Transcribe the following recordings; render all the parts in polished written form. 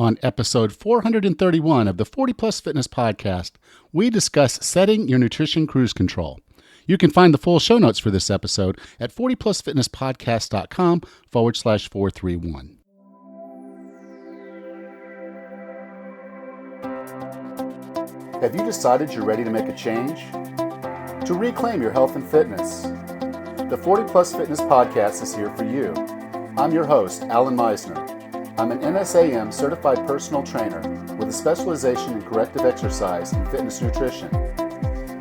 On episode 431 of the 40 Plus Fitness Podcast, we discuss setting your nutrition cruise control. You can find the full show notes for this episode at 40plusfitnesspodcast.com/431. Have you decided you're ready to make a change? To reclaim your health and fitness? The 40 Plus Fitness Podcast is here for you. I'm your host, Alan Meisner. I'm an NSAM certified personal trainer with a specialization in corrective exercise and fitness nutrition.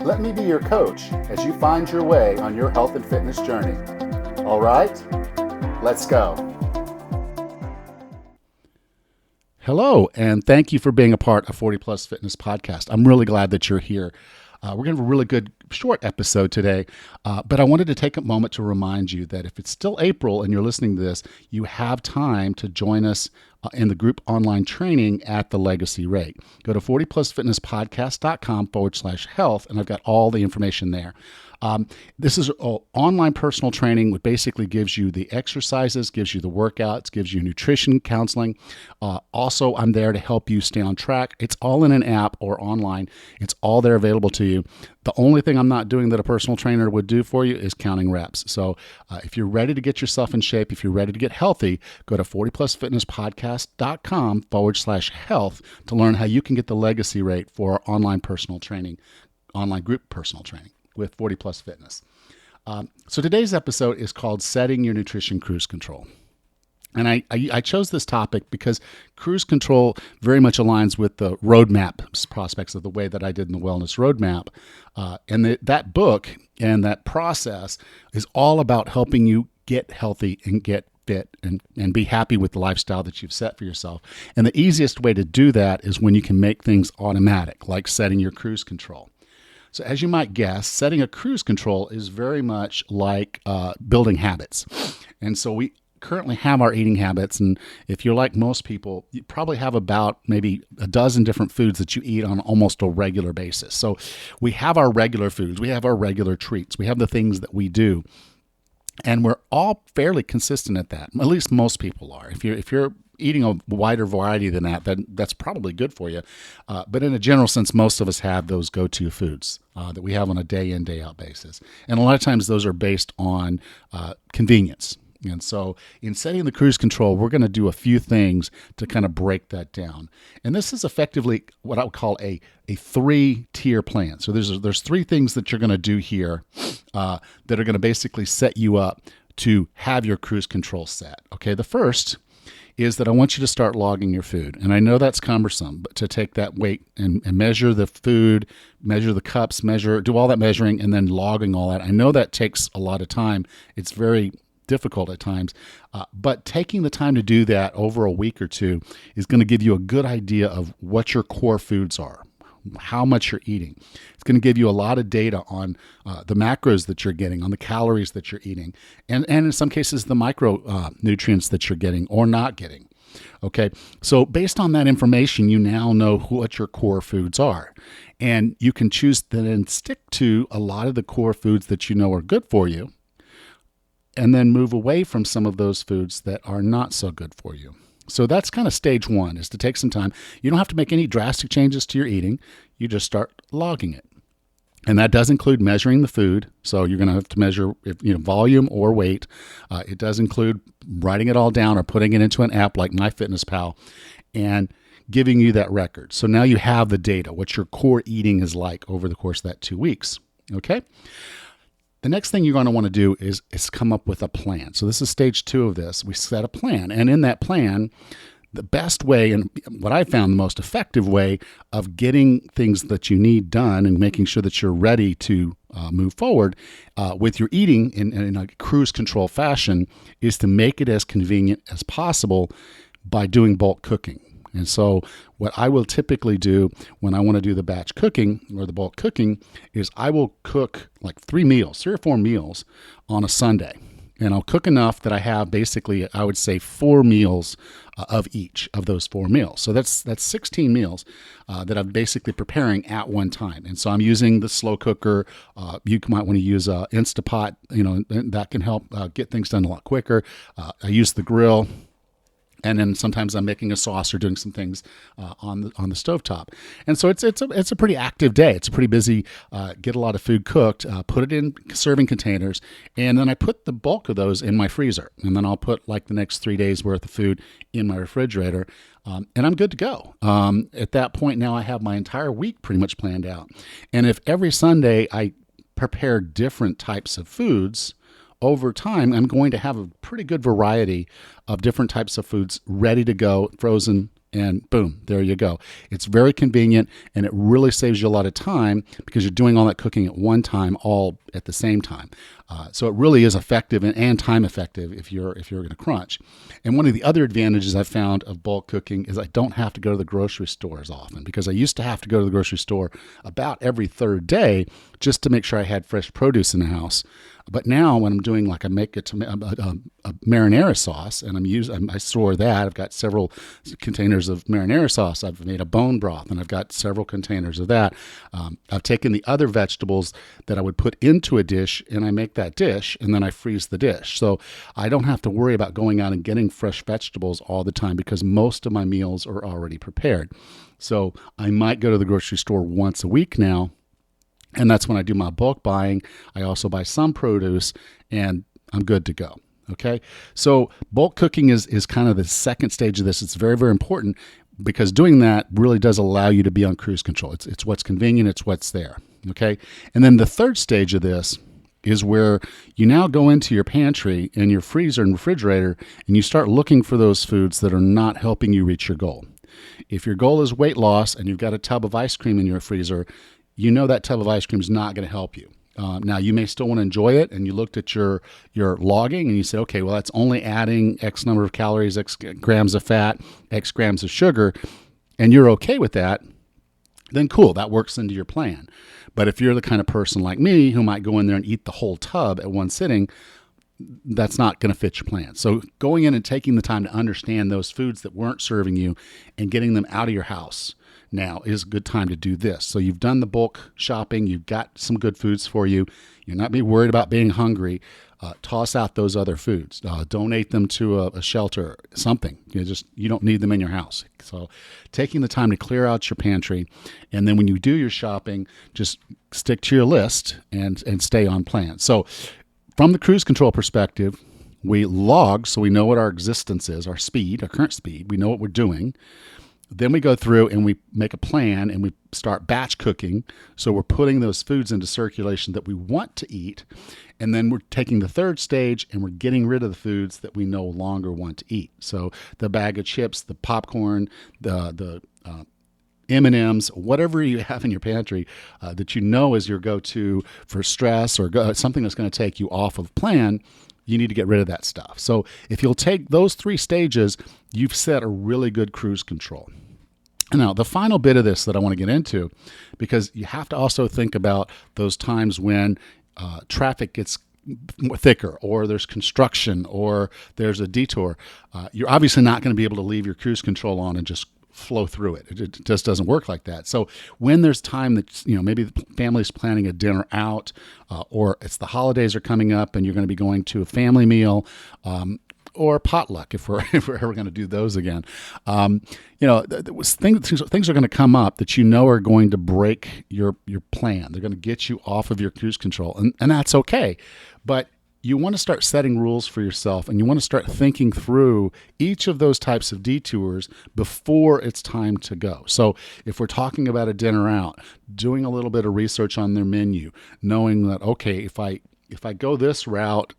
Let me be your coach as you find your way on your health and fitness journey. All right, let's go. Hello, and thank you for being a part of 40 Plus Fitness Podcast. I'm really glad that you're here. We're going to have a really good short episode today, but I wanted to take a moment to remind you that if it's still April and you're listening to this, you have time to join us in the group online training at the legacy rate. Go to 40plusfitnesspodcast.com/health, and I've got all the information there. This is online personal training, which basically gives you the exercises, gives you the workouts, gives you nutrition counseling. Also, I'm there to help you stay on track. It's all in an app or online. It's all there available to you. The only thing I'm not doing that a personal trainer would do for you is counting reps. So if you're ready to get yourself in shape, if you're ready to get healthy, go to 40plusfitnesspodcast.com/health to learn how you can get the legacy rate for our online personal training, online group personal training with 40 Plus Fitness. So today's episode is called Setting Your Nutrition Cruise Control. And I chose this topic because cruise control very much aligns with the roadmap prospects of the way that I did in the wellness roadmap. And that book and that process is all about helping you get healthy and get fit and be happy with the lifestyle that you've set for yourself. And the easiest way to do that is when you can make things automatic, like setting your cruise control. So as you might guess, setting a cruise control is very much like building habits. And so we currently have our eating habits, and if you're like most people, you probably have about maybe a dozen different foods that you eat on almost a regular basis. So we have our regular foods, we have our regular treats, we have the things that we do, and we're all fairly consistent at that. At least most people are. If you're eating a wider variety than that, then that's probably good for you. But in a general sense, most of us have those go-to foods that we have on a day in, day out basis. And a lot of times those are based on convenience. And so in setting the cruise control, we're going to do a few things to kind of break that down. And this is effectively what I would call a three-tier plan. So there's three things that you're going to do here that are going to basically set you up to have your cruise control set. Okay, the first is that I want you to start logging your food. And I know that's cumbersome, but to take that weight and measure the food, measure the cups, do all that measuring, and then logging all that. I know that takes a lot of time. It's very difficult at times, but taking the time to do that over a week or two is going to give you a good idea of what your core foods are, how much you're eating. It's going to give you a lot of data on the macros that you're getting, on the calories that you're eating, and in some cases the micronutrients that you're getting or not getting. Okay, so based on that information, you now know what your core foods are, and you can choose then and stick to a lot of the core foods that you know are good for you, and then move away from some of those foods that are not so good for you. So that's kind of stage one, is to take some time. You don't have to make any drastic changes to your eating. You just start logging it. And that does include measuring the food. So you're going to have to measure volume or weight. It does include writing it all down or putting it into an app like MyFitnessPal and giving you that record. So now you have the data, what your core eating is like over the course of that 2 weeks. Okay? The next thing you're going to want to do is come up with a plan. So this is stage 2 of this. We set a plan. And in that plan, the best way, and what I found the most effective way of getting things that you need done and making sure that you're ready to move forward with your eating in a cruise control fashion, is to make it as convenient as possible by doing bulk cooking. And so what I will typically do when I want to do the batch cooking or the bulk cooking is I will cook like 3 or 4 meals on a Sunday. And I'll cook enough that I have basically, I would say, 4 meals of each of those 4 meals. So that's 16 meals that I'm basically preparing at one time. And so I'm using the slow cooker. You might want to use a Instapot, that can help get things done a lot quicker. I use the grill. And then sometimes I'm making a sauce or doing some things on the stovetop. And so it's a pretty active day. It's a pretty busy. Get a lot of food cooked. Put it in serving containers, and then I put the bulk of those in my freezer. And then I'll put like the next 3 days worth of food in my refrigerator, and I'm good to go. At that point now, I have my entire week pretty much planned out. And if every Sunday I prepare different types of foods, over time, I'm going to have a pretty good variety of different types of foods ready to go, frozen, and boom, there you go. It's very convenient, and it really saves you a lot of time because you're doing all that cooking at one time, all at the same time. So it really is effective and time effective if you're going to crunch. And one of the other advantages I've found of bulk cooking is I don't have to go to the grocery store as often, because I used to have to go to the grocery store about every third day just to make sure I had fresh produce in the house. But now when I'm doing, like, I make a marinara sauce, and I store that. I've got several containers of marinara sauce. I've made a bone broth, and I've got several containers of that. I've taken the other vegetables that I would put into a dish, and I make that dish, and then I freeze the dish. So I don't have to worry about going out and getting fresh vegetables all the time because most of my meals are already prepared. So I might go to the grocery store once a week now, and that's when I do my bulk buying. I also buy some produce, and I'm good to go. Okay, so bulk cooking is kind of the second stage of this. It's very, very important because doing that really does allow you to be on cruise control. It's what's convenient. It's what's there. Okay, and then the third stage of this is where you now go into your pantry and your freezer and refrigerator, and you start looking for those foods that are not helping you reach your goal. If your goal is weight loss and you've got a tub of ice cream in your freezer, you know that tub of ice cream is not going to help you. Now, you may still want to enjoy it, and you looked at your logging, and you say, okay, well, that's only adding X number of calories, X grams of fat, X grams of sugar, and you're okay with that, then cool, that works into your plan. But if you're the kind of person like me who might go in there and eat the whole tub at one sitting, that's not going to fit your plan. So going in and taking the time to understand those foods that weren't serving you and getting them out of your house now is a good time to do this. So you've done the bulk shopping, you've got some good foods for you, you're not be worried about being hungry. Toss out those other foods. Donate them to a shelter, something. You don't need them in your house. So taking the time to clear out your pantry, and then when you do your shopping, just stick to your list and stay on plan. So from the cruise control perspective, we log so we know what our existence is, our speed, our current speed. We know what we're doing. Then we go through and we make a plan and we start batch cooking. So we're putting those foods into circulation that we want to eat. And then we're taking the third stage and we're getting rid of the foods that we no longer want to eat. So the bag of chips, the popcorn, the M&Ms, whatever you have in your pantry that you know is your go-to for stress or something that's going to take you off of plan, you need to get rid of that stuff. So if you'll take those three stages, you've set a really good cruise control. Now, the final bit of this that I want to get into, because you have to also think about those times when traffic gets thicker, or there's construction, or there's a detour. You're obviously not going to be able to leave your cruise control on and just flow through it. It just doesn't work like that. So when there's time that, maybe the family's planning a dinner out, or it's the holidays are coming up and you're going to be going to a family meal, or potluck if we're ever going to do those again. Things are going to come up that are going to break your plan. They're going to get you off of your cruise control, and that's okay. But you want to start setting rules for yourself, and you want to start thinking through each of those types of detours before it's time to go. So if we're talking about a dinner out, doing a little bit of research on their menu, knowing that, okay, if I go this route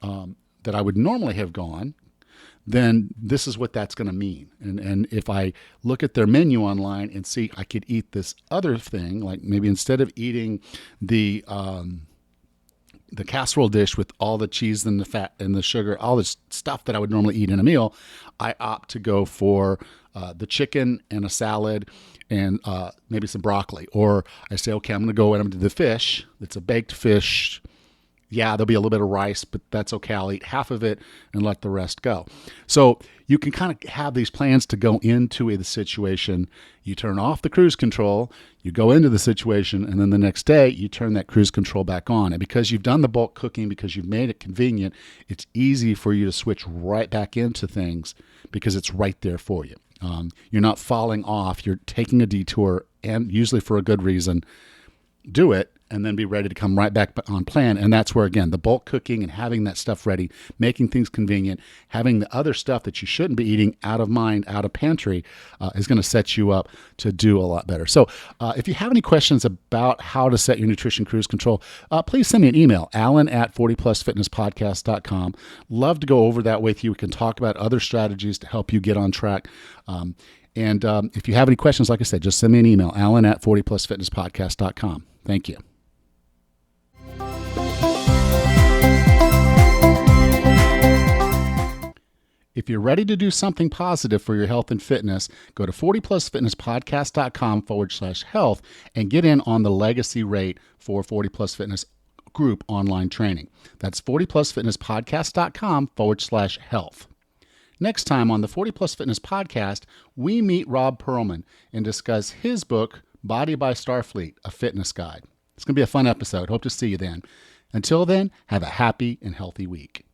that I would normally have gone, then this is what that's going to mean. And if I look at their menu online and see I could eat this other thing, like maybe instead of eating the casserole dish with all the cheese and the fat and the sugar, all this stuff that I would normally eat in a meal, I opt to go for the chicken and a salad and maybe some broccoli. Or I say, okay, I'm going to go and I'm going to do the fish. It's a baked fish, Yeah, there'll be a little bit of rice, but that's okay. I'll eat half of it and let the rest go. So you can kind of have these plans to go into the situation. You turn off the cruise control, you go into the situation, and then the next day you turn that cruise control back on. And because you've done the bulk cooking, because you've made it convenient, it's easy for you to switch right back into things because it's right there for you. You're not falling off. You're taking a detour, and usually for a good reason. Do it and then be ready to come right back on plan. And that's where, again, the bulk cooking and having that stuff ready, making things convenient, having the other stuff that you shouldn't be eating out of mind, out of pantry, is going to set you up to do a lot better. So if you have any questions about how to set your nutrition cruise control, please send me an email, alan@40plusfitnesspodcast.com. Love to go over that with you. We can talk about other strategies to help you get on track. And if you have any questions, like I said, just send me an email, alan@40plusfitnesspodcast.com. Thank you. If you're ready to do something positive for your health and fitness, go to 40plusfitnesspodcast.com/health and get in on the legacy rate for 40 Plus Fitness group online training. That's 40plusfitnesspodcast.com/health. Next time on the 40 Plus Fitness podcast, we meet Rob Perlman and discuss his book, Body by Starfleet, a fitness guide. It's going to be a fun episode. Hope to see you then. Until then, have a happy and healthy week.